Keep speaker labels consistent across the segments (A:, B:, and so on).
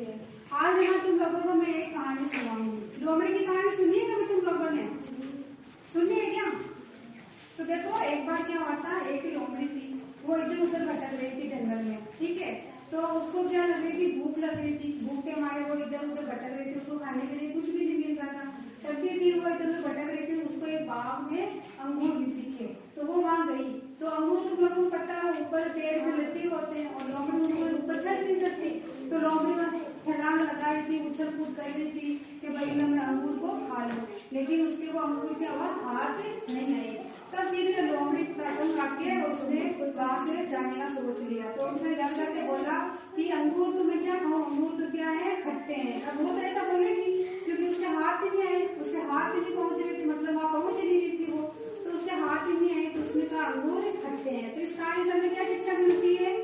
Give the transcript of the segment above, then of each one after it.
A: है। आज यहाँ तुम लोगों को मैं एक कहानी सुनाऊंगी। लोमड़ी की कहानी सुनी है कभी तुम लोगों ने? सुनी है क्या? तो देखो, एक बार क्या हुआ था, एक लोमड़ी थी, वो इधर उधर भटक रही थी जंगल में। ठीक है, तो उसको क्या लग रही थी, भूख लग रही थी। भूख के मारे वो इधर उधर भटक रही थी, उसको खाने के लिए कुछ भी नहीं मिल रहा था। तब भी फिर वो इधर उधर भटक रही थी, उसको एक बाग में अंगूर भी दिखे, तो वो वहां गई। तो अंगूर तुम लोगों को पता है ऊपर पेड़ में लटके होते हैं, और लोमड़ी उनको ऊपर चढ़ नहीं सकती। तो लोमड़ी वहां छलांग लगा रही थी, उछल कूद कर रही थी कि भाई मैं अंगूर को खा लूं, लेकिन उसके वो अंगूर क्या हुआ, हाथ नहीं आए। तब फिर लोमड़ी पैदल आके उसने वहां से जाने का सोच लिया। तो उसने जब करके बोला कि अंगूर तुम्हें क्या खाओ, अंगूर तो क्या है, खट्टे हैं। अब वो तो ऐसा बोलेगी क्योंकि उसके हाथ ही नहीं आए, उसके हाथ ही नहीं पहुंच रहे थे, मतलब वहां पहुंच नहीं रही थी वो, तो उसके हाथ ही नहीं आए, तो उसने कहा अंगूर खट्टे हैं। तो इस कहानी से हमें क्या शिक्षा मिलती है?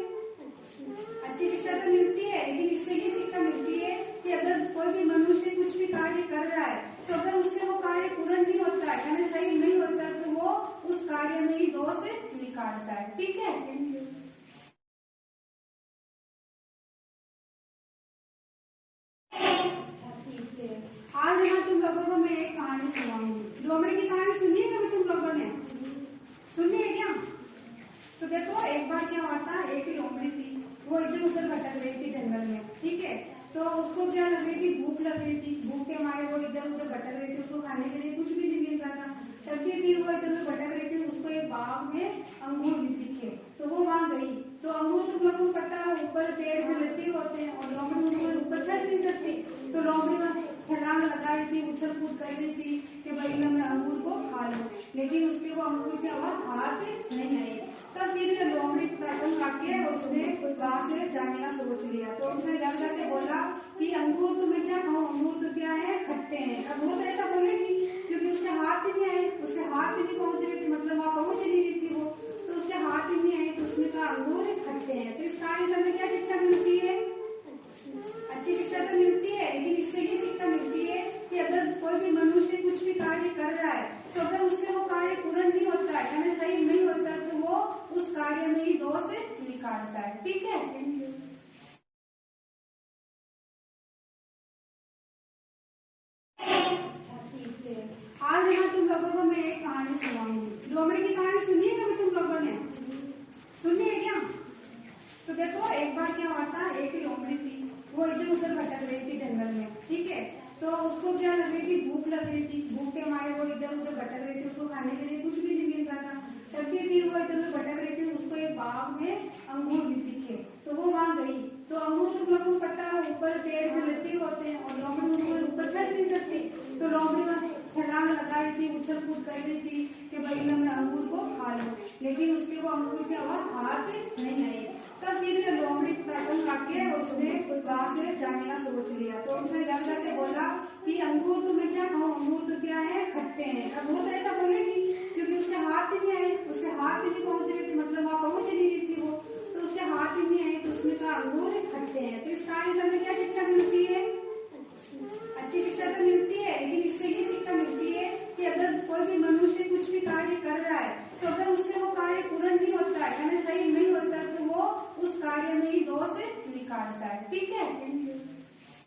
A: अच्छी शिक्षा तो मिलती है, लेकिन इससे ये शिक्षा मिलती है कि अगर कोई भी मनुष्य कुछ भी कार्य कर रहा है, तो अगर उससे वो कार्य पूर्ण नहीं होता है, यानी सही नहीं होता, तो वो उस कार्य में ही दोष निकालता है। ठीक है, आज यहाँ तुम लोगों को मैं एक कहानी सुनाऊंगी। लोमड़ी की कहानी सुनी है कभी तुम लोगों ने? सुनी है क्या? तो देखो, एक बार क्या हुआ था, एक लोमड़ी थी, वो इधर उधर भटक रही थी जंगल में। ठीक है, तो उसको क्या लग रही थी, भूख लग रही थी। भूख के मारे वो इधर उधर भटक रही थी, उसको खाने के लिए कुछ भी नहीं मिल रहा था। तब भी फिर वो इधर उधर भटक रही थी, उसको एक बाग में अंगूर भी दिखे, तो वो वहां गई। तो अंगूर तुम लोगों को पता है ऊपर पेड़ में लटके होते हैं, और लोमड़ी उनको ऊपर चढ़ नहीं सकती। तो लोमड़ी वहां छलांग लगा रही थी, उछल कूद कर रही थी कि भाई मैं अंगूर को खा लूं, लेकिन उसके वो अंगूर क्या हुआ, हाथ नहीं आए। तब फिर लोमड़ी पैदल आके उसने वहां से जाने का सोच लिया। तो उसने जब करके बोला कि अंगूर तुम्हें क्या खाओ, अंगूर तो क्या है, खट्टे हैं। अब वो तो ऐसा बोलेगी क्योंकि उसके हाथ ही नहीं आए, उसके हाथ ही नहीं पहुंच रहे थे, मतलब वहां पहुंच नहीं रही थी वो, तो उसके हाथ ही नहीं आए, तो उसने कहा अंगूर खट्टे हैं। तो इस कहानी से हमें क्या शिक्षा मिलती है? अच्छी शिक्षा तो मिलती है, लेकिन इससे ये शिक्षा मिलती है कि अगर कोई भी मनुष्य कुछ भी कार्य कर रहा है, तो अगर उससे वो कार्य पूर्ण नहीं होता है, यानी सही नहीं होता, तो वो उस कार्य में ही दोष निकालता है। ठीक है, आज यहाँ तुम लोगों को मैं एक कहानी सुनाऊंगी। लोमड़ी की कहानी सुनी है कभी तुम लोगों ने? सुनी है क्या? तो देखो, एक बार क्या हुआ था, एक लोमड़ी थी, वो इधर उधर भटक रही थी जंगल में। ठीक है, तो उसको क्या लग रही थी, भूख लग रही थी। भूख के मारे वो इधर उधर भटक रही थी, उसको खाने के लिए कुछ भी नहीं मिल रहा था। तब भी फिर वो इधर उधर भटक रही थी, उसको एक बाग में अंगूर भी दिखे, तो वो वहां गई। तो अंगूर तुम लोगों को पता है ऊपर पेड़ में लटके होते हैं, और लोमड़ी उनको ऊपर चढ़ नहीं सकती। तो लोमड़ी वहां छलांग लगा रही थी, उछल कूद कर रही थी कि भाई मैं अंगूर को खा लूं, लेकिन उसके वो अंगूर क्या हुआ, हाथ नहीं आए। तब फिर लोमड़ी पैदल आके उसने वहां से जाने का सोच लिया। तो उसने जब करके बोला कि अंगूर तुम्हें क्या खाओ, अंगूर तो क्या है, खट्टे हैं। अब वो तो ऐसा बोलेगी क्योंकि उसके हाथ ही नहीं आए, उसके हाथ ही नहीं पहुंच रहे थे, मतलब वहां पहुंच नहीं रही थी वो, तो उसके हाथ ही नहीं आए, तो उसने कहा अंगूर खट्टे हैं। तो इस कहानी से हमें क्या शिक्षा मिलती है? अच्छी शिक्षा तो मिलती है, लेकिन इससे ये शिक्षा मिलती है कि अगर कोई भी मनुष्य कुछ भी कार्य कर रहा है, तो अगर उससे वो कार्य पूर्ण नहीं होता है, यानी सही नहीं होता, तो वो उस कार्य में ही दोष निकालता है। ठीक है।